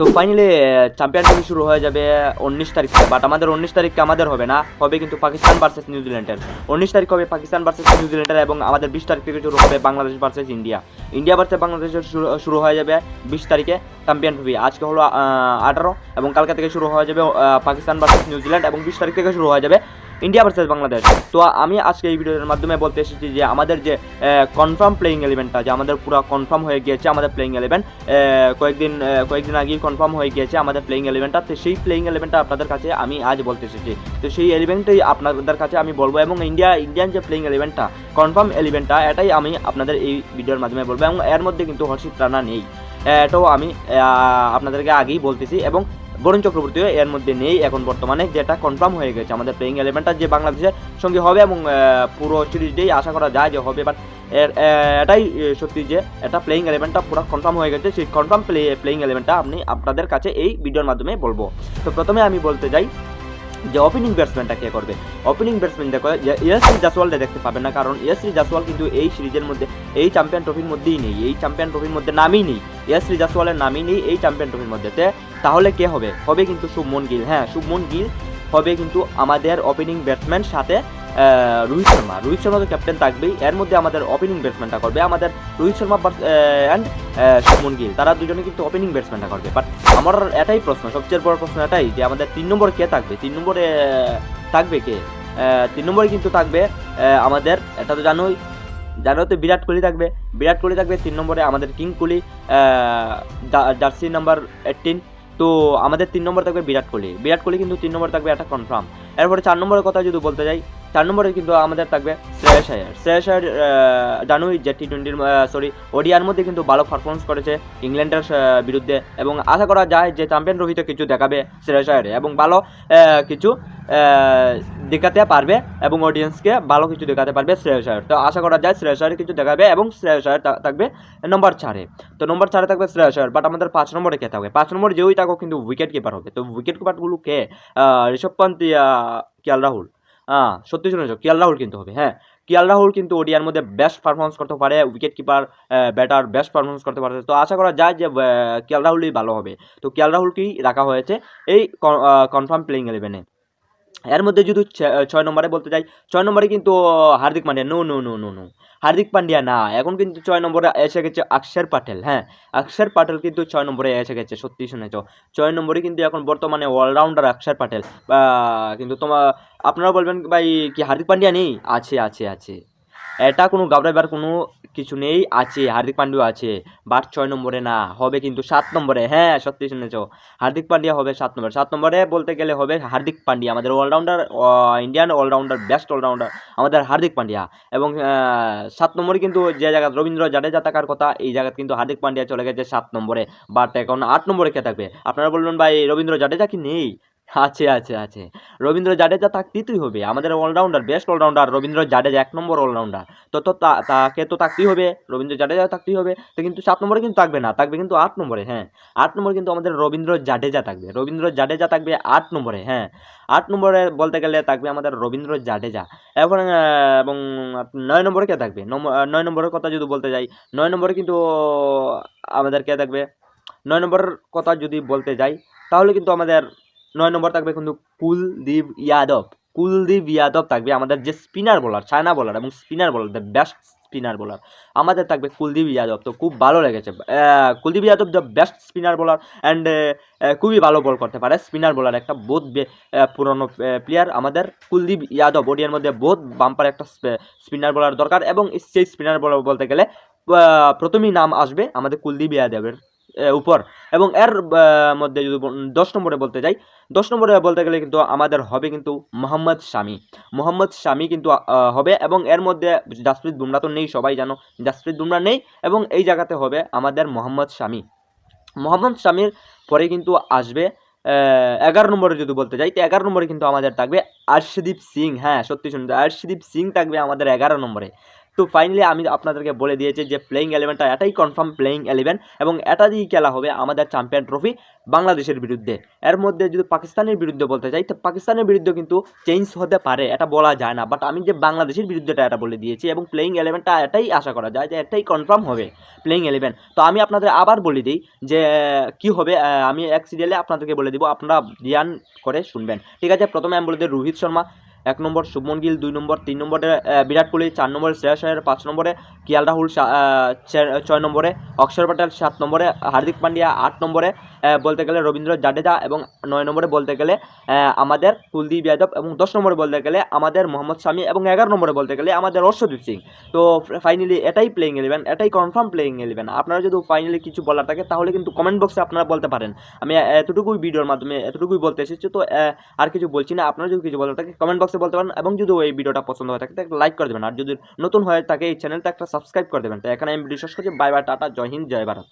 তো finally champion trophy শুরু হয়ে যাবে 19 তারিখ থেকে। বাট আমাদের 19 তারিখে আমাদের হবে না, হবে কিন্তু পাকিস্তান ভার্সেস নিউজিল্যান্ডের। 19 তারিখ হবে পাকিস্তান ভার্সেস নিউজিল্যান্ডের এবং আমাদের 20 তারিখ থেকে শুরু হবে Bangladesh versus India. India versus বাংলাদেশের শুরু হয়ে যাবে 20 তারিখে চ্যাম্পিয়ন ট্রফি। আজকে হলো 18 এবং কালকে থেকে শুরু হয়ে যাবে পাকিস্তান ভার্সেস নিউজিল্যান্ড এবং 20 তারিখ থেকে শুরু হয়ে যাবে ইন্ডিয়া ভার্সেস বাংলাদেশ। তো আমি আজকে এই ভিডিওর মাধ্যমে বলতে এসেছি যে আমাদের যে কনফার্ম প্লেইং এলিভেনটা, যে আমাদের পুরো কনফার্ম হয়ে গিয়েছে আমাদের প্লেইং এলিভেন, কয়েকদিন আগেই কনফার্ম হয়ে গিয়েছে আমাদের প্লেইং এলিভেনটা। তো সেই প্লেইং এলিভেনটা আপনাদের কাছে আমি আজ বলতে এসেছি। তো সেই এলিভেনটাই আপনাদের কাছে আমি বলবো এবং ইন্ডিয়ান যে প্লেইং এলিভেনটা, কনফার্ম এলিভেনটা, এটাই আমি আপনাদের এই ভিডিওর মাধ্যমে বলবো। এবং এর মধ্যে কিন্তু হর্ষিত রানা নেই, এটাও আমি আপনাদেরকে আগেই বলতেছি। এবং বরুণ চক্রবর্তীও এর মধ্যে নেই এখন বর্তমানে, যেটা কনফার্ম হয়ে গেছে আমাদের প্লেইং এলিভেনটা যে বাংলাদেশের সঙ্গে হবে এবং পুরো সিরিজটাই আশা করা যায় যে হবে। বাট এটাই সত্যি যে এটা প্লেইং এলিভেনটা পুরো কনফার্ম হয়ে গেছে। সেই কনফার্ম প্লেইং এলিভেনটা আমি আপনাদের কাছে এই ভিডিওর মাধ্যমে বলবো। তো প্রথমে আমি বলতে যাই যে ওপেনিং ব্যাটসম্যানটা কে করবে। ওপেনিং ব্যাটসম্যান দেখো, ইয়াসরি জাসওয়ালকে দেখতে পাবেন না, কারণ ইয়াসরি জাসওয়াল কিন্তু এই সিরিজের মধ্যে, এই চ্যাম্পিয়ন ট্রফির মধ্যেই নেই, এই চ্যাম্পিয়ন ট্রফির মধ্যে নামই নেই, ইয়াসরি জাসওয়ালের নামই নেই এই চ্যাম্পিয়ন ট্রফির মধ্যে। তাহলে কে হবে? হবে কিন্তু শুভমন গিল। হ্যাঁ, শুভমন গিল হবে কিন্তু আমাদের ওপেনিং ব্যাটসম্যান, সাথে রোহিত শর্মা তো ক্যাপ্টেন থাকবেই। এর মধ্যে আমাদের ওপেনিং ব্যাটসম্যানটা করবে আমাদের রোহিত শর্মা অ্যান্ড শুভমন গিল, তারা দুজনে কিন্তু ওপেনিং ব্যাটসম্যানটা করবে। বাট আমার এটাই প্রশ্ন, সবচেয়ে বড় প্রশ্ন এটাই যে আমাদের 3 নম্বরে কে থাকবে? 3 নম্বরে থাকবে কে? 3 নম্বরে কিন্তু থাকবে আমাদের, এটা তো জানো তো, বিরাট কোহলি থাকবে। 3 নম্বরে আমাদের কিং কোহলি, জার্সি নাম্বার 18। তো আমাদের 3 নম্বরে থাকবে বিরাট কোহলি কিন্তু 3 নম্বরে থাকবে, এটা কনফার্ম। এরপরে 4 নম্বরের কথা যদি বলতে যাই, 4 নম্বরে কিন্তু আমাদের থাকবে শ্রেয়াস আয়ার। জানুই যে ওডিআর মধ্যে কিন্তু ভালো পারফরমেন্স করেছে ইংল্যান্ডের বিরুদ্ধে এবং আশা করা যায় যে চ্যাম্পিয়ন ট্রফিতে কিছু দেখাবে শ্রেয়াস আয়ার এবং ভালো কিছু দেখাতে পারবে এবং অডিয়েন্সকে ভালো কিছু দেখাতে পারবে শ্রেয়াস আয়ার। তো আশা করা যায় শ্রেয়াস আয়ার কিছু দেখাবে এবং শ্রেয়াস আয়ার থাকবে নম্বর 4-এ। তো নম্বর 4-এ থাকবে শ্রেয়াস আয়ার। বাট আমাদের 5 নম্বরে কে থাকবে? 5 নম্বরে যেই থাকুক কিন্তু উইকেট কিপার হবে। তো উইকেট কিপারগুলো কে? ঋষভ পান্ত, কেএল রাহুল। সত্যি শুনেছ, কেএল রাহুল কিন্তু হবে। হ্যাঁ, কেএল রাহুল কিন্তু ওডিআর মধ্যে বেস্ট পারফরমেন্স করতে পারে, wicket keeper batter best performance করতে পারে। তো আশা করা যায় যে কেএল রাহুলই ভালো হবে। তো কেএল রাহুলকেই রাখা হয়েছে এই কনফার্ম প্লেইং এলিভেনে। এর মধ্যে যদি 6 নম্বরে বলতে যাই, 6 নম্বরে কিন্তু হার্দিক পান্ডিয়া। নো, হার্দিক পান্ডিয়া না, এখন কিন্তু 6 নম্বরে এসে গেছে অক্ষর প্যাটেল। হ্যাঁ, অক্ষর প্যাটেল কিন্তু 6 নম্বরে এসে গেছে, সত্যি শুনেছ। 6 নম্বরে কিন্তু এখন বর্তমানে অলরাউন্ডার অক্ষর প্যাটেল। কিন্তু আপনারা বলবেন ভাই কি হার্দিক পান্ডিয়া নেই? আছে। এটা কোনো ঘাবড়াবার কোনো কিছু নেই, আছে, হার্দিক পান্ডিয়া আছে। বাট 6 নম্বরে না, হবে কিন্তু 7 নম্বরে। হ্যাঁ, সত্যি শুনেছ, হার্দিক পান্ডিয়া হবে 7 নম্বরে। 7 নম্বরে বলতে গেলে হবে হার্দিক পান্ডিয়া, আমাদের allrounder, Indian allrounder, best allrounder আমাদের হার্দিক পান্ডিয়া। এবং 7 নম্বরে কিন্তু যে জায়গায় রবীন্দ্র জাডেজা থাকার কথা, এই জায়গায় কিন্তু হার্দিক পান্ডিয়া চলে গেছে 7 নম্বরে। বাট এখন 8 নম্বরে কে থাকবে? আপনারা বলবেন ভাই রবীন্দ্র জাডেজা কি নেই? আছে। রবীন্দ্র জাডেজা থাকতেই হবে, আমাদের allrounder, best allrounder Ravindra Jadeja, 1 number allrounder. তো তাকে তো থাকতেই হবে, রবীন্দ্র জাডেজা থাকতেই হবে। তো কিন্তু 7 নম্বরে কিন্তু থাকবে না, থাকবে কিন্তু 8 নম্বরে। হ্যাঁ, 8 নম্বরে কিন্তু আমাদের রবীন্দ্র জাডেজা থাকবে 8 নম্বরে। হ্যাঁ, 8 নম্বরে বলতে গেলে থাকবে আমাদের রবীন্দ্র জাডেজা। এবং 9 নম্বরে কে থাকবে? 9 নম্বরের কথা যদি বলতে যাই, 9 নম্বরে কিন্তু আমাদের কে থাকবে? 9 নম্বরের কথা যদি বলতে যাই তাহলে কিন্তু আমাদের 9 নম্বর থাকবে কিন্তু কুলদীপ যাদব থাকবে, আমাদের যে স্পিনার বোলার, চায়না বোলার এবং spinner bowler, the best spinner bowler আমাদের থাকবে কুলদীপ যাদব। তো খুব ভালো লেগেছে, Kuldeep Yadav the best spinner bowler and খুবই ভালো বল করতে পারে, স্পিনার বোলার, একটা বহুত পুরনো প্লেয়ার আমাদের কুলদীপ যাদব। ওডিআর মধ্যে বহুত বাম্পার একটা স্পিনার বোলার দরকার এবং সেই স্পিনার বোলার বলতে গেলে প্রথমেই নাম আসবে আমাদের কুলদীপ যাদবের উপর। এবং এর মধ্যে যদি 10 নম্বরে বলতে যাই, 10 নম্বরে বলতে গেলে কিন্তু আমাদের হবে কিন্তু মোহাম্মদ শামি কিন্তু হবে। এবং এর মধ্যে জাসপ্রীত বুমরা তো নেই, সবাই জানো জাসপ্রীত বুমরা নেই, এবং এই জায়গাতে হবে আমাদের মোহাম্মদ শামির পরে কিন্তু আসবে 11 নম্বরে যদি বলতে যাই, তো 11 নম্বরে কিন্তু আমাদের থাকবে আর্শদীপ সিং। হ্যাঁ, সত্যি শুনতে, আর্শদীপ সিং থাকবে আমাদের 11 নম্বরে। তো ফাইনালি আমি আপনাদেরকে বলে দিয়েছি যে প্লেইং 11টা এটাই কনফার্ম প্লেইং 11 এবং এটা দিয়েই খেলা হবে আমাদের চ্যাম্পিয়ন ট্রফি বাংলাদেশের বিরুদ্ধে। এর মধ্যে যদি পাকিস্তানের বিরুদ্ধে বলতে চাই তো পাকিস্তানের বিরুদ্ধে কিন্তু চেঞ্জ হতে পারে, এটা বলা যায় না, বাট আমি যে বাংলাদেশের বিরুদ্ধেটা এটা বলে দিয়েছি এবং প্লেইং 11টা এটাই আশা করা যায় যে এটাই কনফার্ম হবে প্লেইং 11। তো আমি আপনাদের আবার বলে দিই যে কি হবে, আমি এক সিরিয়ালে আপনাদেরকে বলে দিব, আপনারা ধ্যান করে শুনবেন, ঠিক আছে। প্রথমে আমি বলে দিই রোহিত শর্মা 1 নম্বর, শুভমন গিল 2 নম্বর, 3 নম্বরে বিরাট কোহলি, 4 নম্বরে শ্রেয়াস আয়ার, 5 নম্বরে কেএল রাহুল, 6 নম্বরে অক্ষর প্যাটেল, 7 নম্বরে হার্দিক পান্ডিয়া, 8 নম্বরে বলতে গেলে রবীন্দ্র জাডেজা এবং 9 নম্বরে বলতে গেলে আমাদের কুলদীপ যাদব এবং 10 নম্বরে বলতে গেলে আমাদের মোহাম্মদ শামি এবং 11 নম্বরে বলতে গেলে আমাদের অর্শদীপ সিং। তো ফাইনালি এটাই প্লেইং 11, এটাই কনফার্ম প্লেইং 11। আপনারা যদি ফাইনালি কিছু বলার থাকে তাহলে কিন্তু কমেন্ট বক্সে আপনারা বলতে পারেন। আমি এতটুকুই ভিডিওর মাধ্যমে এতটুকুই বলতে এসেছি, তো আর কিছু বলছি না। আপনারা যদি কিছু বলার থাকে কমেন্ট বক্সে বলতে পারেন এবং যদি এই ভিডিওটা পছন্দ হয়ে থাকে একটা লাইক করে দেবেন, আর যদি নতুন হয়ে থাকে এই চ্যানেলটা একটা সাবস্ক্রাইব করে দেবেন। তো এখানে আমি ভিডিও শেষ করছি। বাই বাই, টাটা, জয় হিন্দ, জয় ভারত।